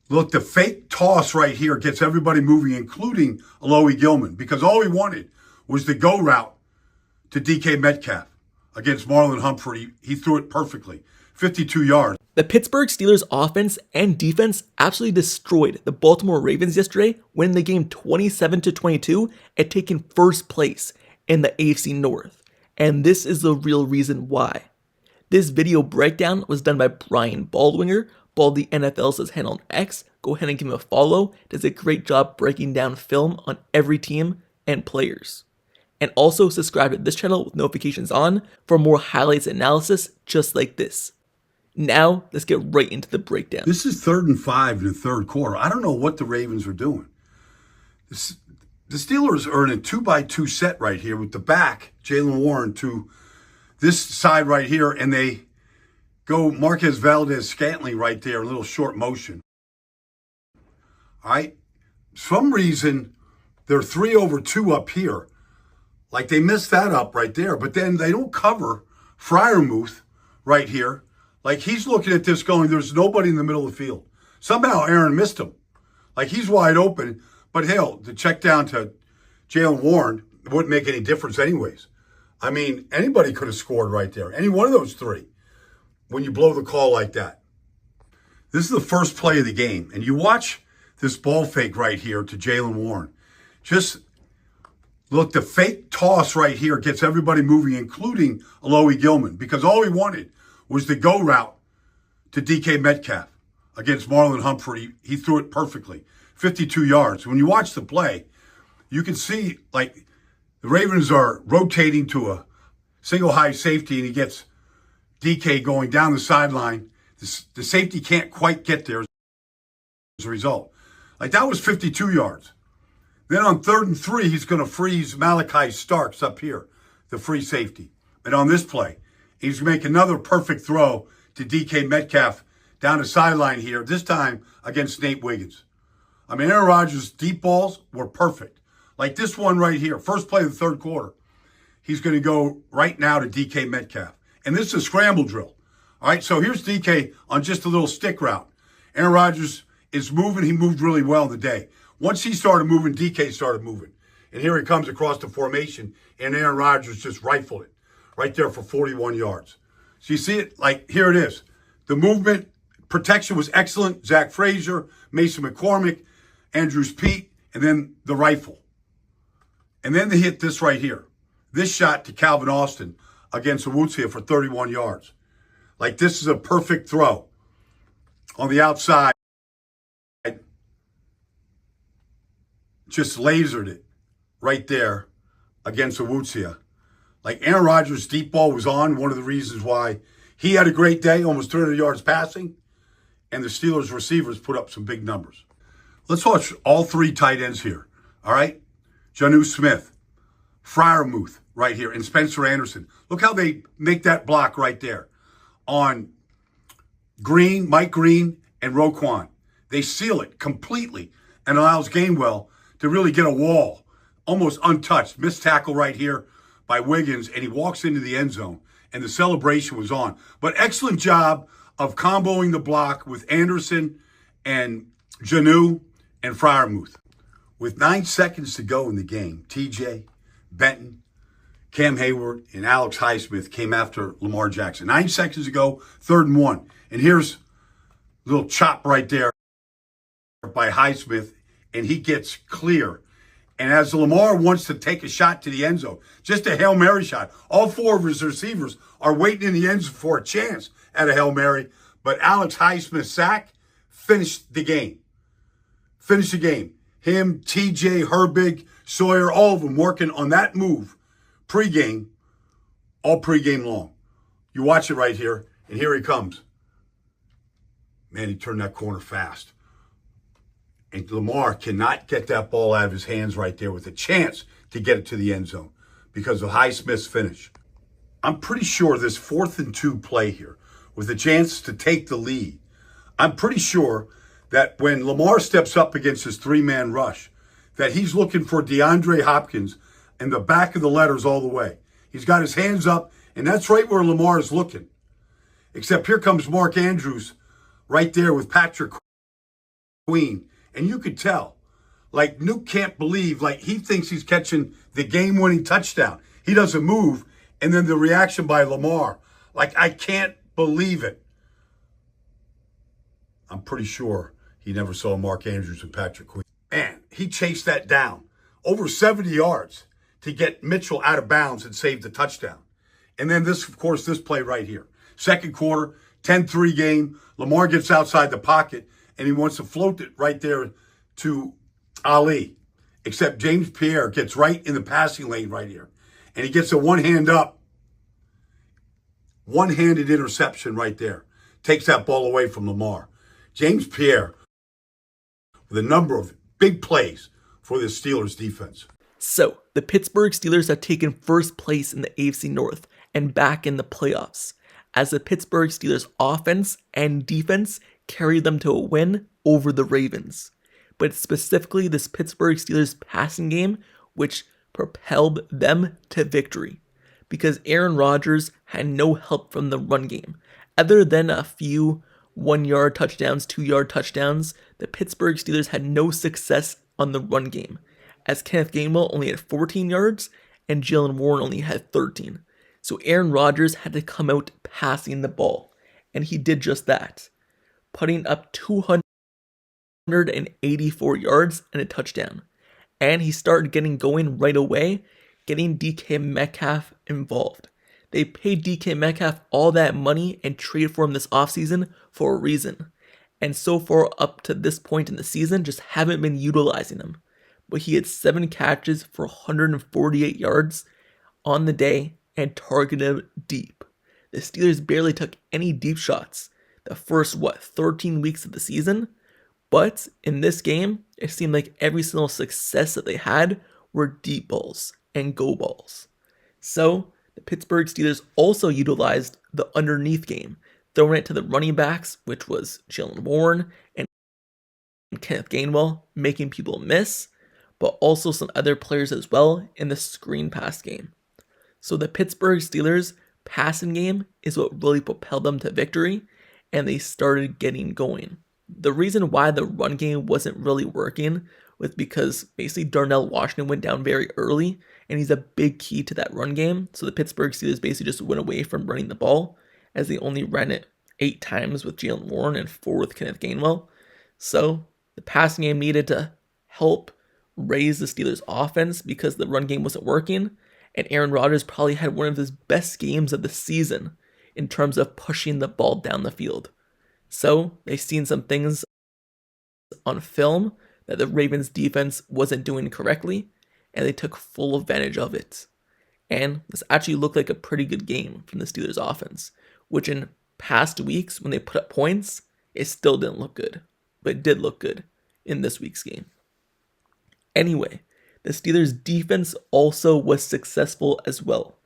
Look, the fake toss right here gets everybody moving, including Alohi Gilman, because all he wanted was the go route to DK Metcalf against Marlon Humphrey. He threw it perfectly, 52 yards. The Pittsburgh Steelers offense and defense absolutely destroyed the Baltimore Ravens yesterday, winning the game 27-22 and taking first place in the AFC North. And this is the real reason why. This video breakdown was done by Brian Baldwinger. Baldy NFL says hand on X. Go ahead and give him a follow. Does a great job breaking down film on every team and players. And also subscribe to this channel with notifications on for more highlights and analysis just like this. Now, let's get right into the breakdown. This is 3rd and 5 in the third quarter. I don't know what the Ravens are doing. The Steelers are in a 2-by-2 set right here with the back, Jaylen Warren, to this side right here, and they go Marquez Valdez-Scantling right there, a little short motion. All right? Some reason they're 3-over-2 up here. Like they missed that up right there, but then they don't cover Freiermuth right here. Like he's looking at this going, there's nobody in the middle of the field. Somehow Aaron missed him. Like he's wide open, but hell, the check down to Jaylen Warren wouldn't make any difference anyways. I mean, anybody could have scored right there. Any one of those three when you blow the call like that. This is the first play of the game, and you watch this ball fake right here to Jaylen Warren. Just look, the fake toss right here gets everybody moving, including Alohi Gilman, because all he wanted was the go route to DK Metcalf against Marlon Humphrey. He threw it perfectly, 52 yards. When you watch the play, you can see like the Ravens are rotating to a single high safety, and he gets DK going down the sideline. The safety can't quite get there as a result. Like that was 52 yards. Then on 3rd and 3, he's going to freeze Malachi Starks up here, the free safety. And on this play, he's going to make another perfect throw to DK Metcalf down the sideline here, this time against Nate Wiggins. I mean, Aaron Rodgers' deep balls were perfect. Like this one right here, first play of the third quarter. He's going to go right now to DK Metcalf. And this is a scramble drill. All right, so here's DK on just a little stick route. Aaron Rodgers is moving. He moved really well in the day. Once he started moving, DK started moving. And here he comes across the formation, and Aaron Rodgers just rifled it right there for 41 yards. So you see it? Like, here it is. The movement, protection was excellent. Zach Frazier, Mason McCormick, Andrews Pete, and then the rifle. And then they hit this right here. This shot to Calvin Austin against Awuzie for 31 yards. Like, this is a perfect throw on the outside. Just lasered it right there against Awuzie. Like Aaron Rodgers' deep ball was on, one of the reasons why he had a great day, almost 300 yards passing, and the Steelers receivers put up some big numbers. Let's watch all three tight ends here, all right? Jonnu Smith, Freiermuth right here, and Spencer Anderson. Look how they make that block right there on Green, Mike Green, and Roquan. They seal it completely and allows Gainwell to really get a wall, almost untouched. Missed tackle right here by Wiggins, and he walks into the end zone, and the celebration was on. But excellent job of comboing the block with Anderson and Jonnu and Freiermuth. With 9 seconds to go in the game, TJ, Benton, Cam Hayward, and Alex Highsmith came after Lamar Jackson. 9 seconds to go, 3rd and 1. And here's a little chop right there by Highsmith, and he gets clear. And as Lamar wants to take a shot to the end zone, just a Hail Mary shot, all 4 of his receivers are waiting in the end zone for a chance at a Hail Mary. But Alex Highsmith's sack finished the game. Finished the game. Him, TJ, Herbig, Sawyer, all of them working on that move pregame, all pregame long. You watch it right here, and here he comes. Man, he turned that corner fast. And Lamar cannot get that ball out of his hands right there with a chance to get it to the end zone because of Highsmith's finish. I'm pretty sure this 4th and 2 play here with a chance to take the lead, I'm pretty sure that when Lamar steps up against his 3-man rush, that he's looking for DeAndre Hopkins in the back of the letters all the way. He's got his hands up, and that's right where Lamar is looking. Except here comes Mark Andrews right there with Patrick Queen, and you could tell. Like, Nuke can't believe, like, he thinks he's catching the game-winning touchdown. He doesn't move, and then the reaction by Lamar. Like, I can't believe it. I'm pretty sure he never saw Mark Andrews and Patrick Queen. Man, he chased that down. Over 70 yards to get Mitchell out of bounds and save the touchdown. And then this, of course, this play right here. Second quarter, 10-3 game. Lamar gets outside the pocket, and he wants to float it right there to Ali. Except James Pierre gets right in the passing lane right here. And he gets a one-hand up. One-handed interception right there. Takes that ball away from Lamar. James Pierre with a number of big plays for the Steelers defense. So, the Pittsburgh Steelers have taken first place in the AFC North and back in the playoffs, as the Pittsburgh Steelers offense and defense carried them to a win over the Ravens. But specifically this Pittsburgh Steelers passing game which propelled them to victory, because Aaron Rodgers had no help from the run game. Other than a few 1-yard touchdowns, 2-yard touchdowns, the Pittsburgh Steelers had no success on the run game, as Kenneth Gainwell only had 14 yards and Jalen Warren only had 13. So Aaron Rodgers had to come out passing the ball, and he did just that, putting up 284 yards and a touchdown. And he started getting going right away, getting DK Metcalf involved. They paid DK Metcalf all that money and traded for him this offseason for a reason. And so far up to this point in the season, just haven't been utilizing him. But he had 7 catches for 148 yards on the day and targeted deep. The Steelers barely took any deep shots the first, 13 weeks of the season? But in this game, it seemed like every single success that they had were deep balls and go balls. So, the Pittsburgh Steelers also utilized the underneath game, throwing it to the running backs, which was Jalen Warren and Kenneth Gainwell, making people miss, but also some other players as well in the screen pass game. So the Pittsburgh Steelers passing game is what really propelled them to victory, and they started getting going. The reason why the run game wasn't really working was because basically Darnell Washington went down very early, and he's a big key to that run game. So the Pittsburgh Steelers basically just went away from running the ball, as they only ran it 8 times with Jalen Warren and 4 with Kenneth Gainwell. So the passing game needed to help raise the Steelers' offense because the run game wasn't working, and Aaron Rodgers probably had one of his best games of the season in terms of pushing the ball down the field. So they've seen some things on film that the Ravens defense wasn't doing correctly, and they took full advantage of it. And this actually looked like a pretty good game from the Steelers offense, which in past weeks when they put up points, it still didn't look good, but it did look good in this week's game. Anyway, the Steelers defense also was successful as well,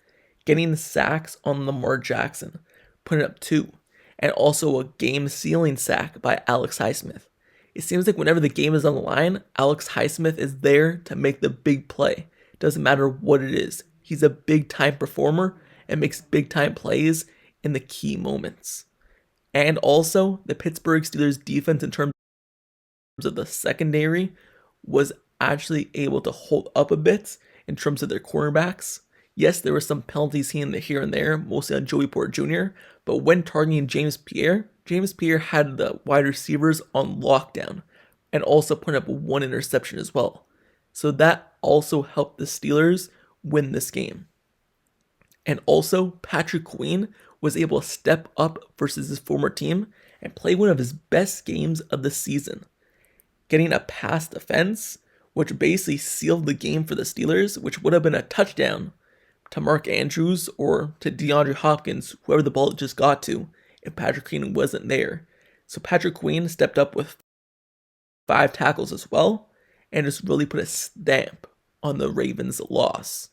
getting sacks on Lamar Jackson, putting up 2, and also a game-sealing sack by Alex Highsmith. It seems like whenever the game is on the line, Alex Highsmith is there to make the big play. Doesn't matter what it is. He's a big-time performer and makes big-time plays in the key moments. And also, the Pittsburgh Steelers defense in terms of the secondary was actually able to hold up a bit in terms of their cornerbacks. Yes, there were some penalties here and there, mostly on Joey Porter Jr., but when targeting James Pierre had the wide receivers on lockdown and also put up 1 interception as well. So that also helped the Steelers win this game. And also, Patrick Queen was able to step up versus his former team and play one of his best games of the season, getting a pass defense, which basically sealed the game for the Steelers, which would have been a touchdown to Mark Andrews or to DeAndre Hopkins, whoever the ball just got to, if Patrick Queen wasn't there. So Patrick Queen stepped up with 5 tackles as well, and just really put a stamp on the Ravens' loss.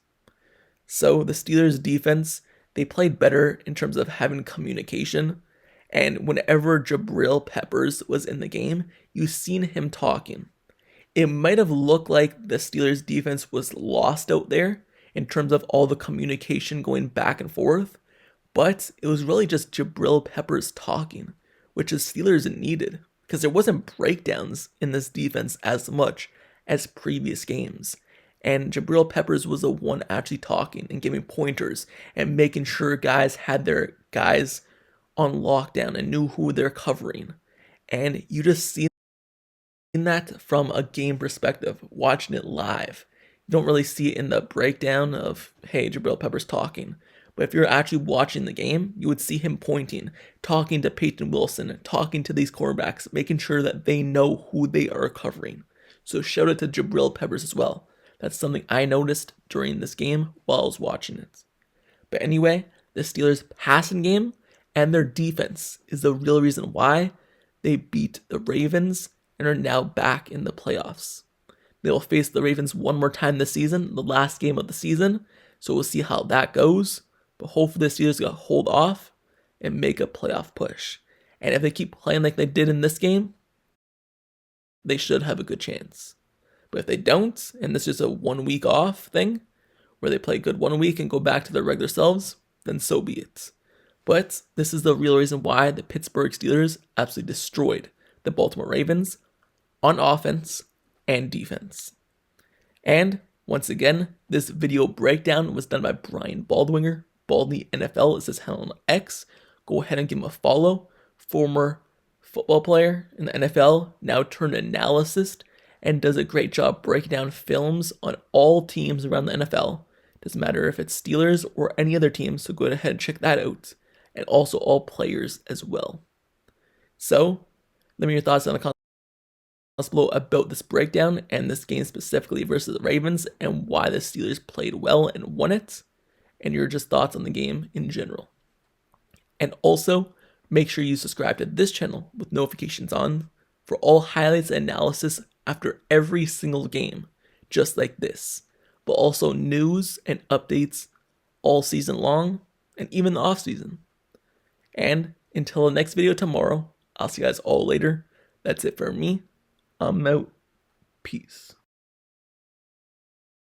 So the Steelers' defense, they played better in terms of having communication, and whenever Jabril Peppers was in the game, you've seen him talking. It might have looked like the Steelers' defense was lost out there in terms of all the communication going back and forth, but it was really just Jabril Peppers talking, which the Steelers needed. because there wasn't breakdowns in this defense as much as previous games. And Jabril Peppers was the one actually talking and giving pointers and making sure guys had their guys on lockdown and knew who they're covering. And you just see that from a game perspective, watching it live. You don't really see it in the breakdown of, hey, Jabril Peppers talking. But if you're actually watching the game, you would see him pointing, talking to Peyton Wilson, talking to these quarterbacks, making sure that they know who they are covering. So shout out to Jabril Peppers as well. That's something I noticed during this game while I was watching it. But anyway, the Steelers' passing game and their defense is the real reason why they beat the Ravens and are now back in the playoffs. They will face the Ravens one more time this season, the last game of the season, so we'll see how that goes. But hopefully the Steelers will hold off and make a playoff push. And if they keep playing like they did in this game, they should have a good chance. But if they don't, and this is a 1 week off thing, where they play good 1 week and go back to their regular selves, then so be it. But this is the real reason why the Pittsburgh Steelers absolutely destroyed the Baltimore Ravens on offense and defense. And once again, this video breakdown was done by Brian Baldwinger. Baldy NFL is his handle on X. Go ahead and give him a follow. Former football player in the NFL, now turned analyst, and does a great job breaking down films on all teams around the NFL. Doesn't matter if it's Steelers or any other team, so go ahead and check that out. And also all players as well. So, let me know your thoughts in the comments below about this breakdown and this game specifically versus the Ravens and why the Steelers played well and won it, and your just thoughts on the game in general. And also, make sure you subscribe to this channel with notifications on for all highlights and analysis after every single game, just like this, but also news and updates all season long and even the off season. And until the next video tomorrow, I'll see you guys all later. That's it for me. I'm out. Peace.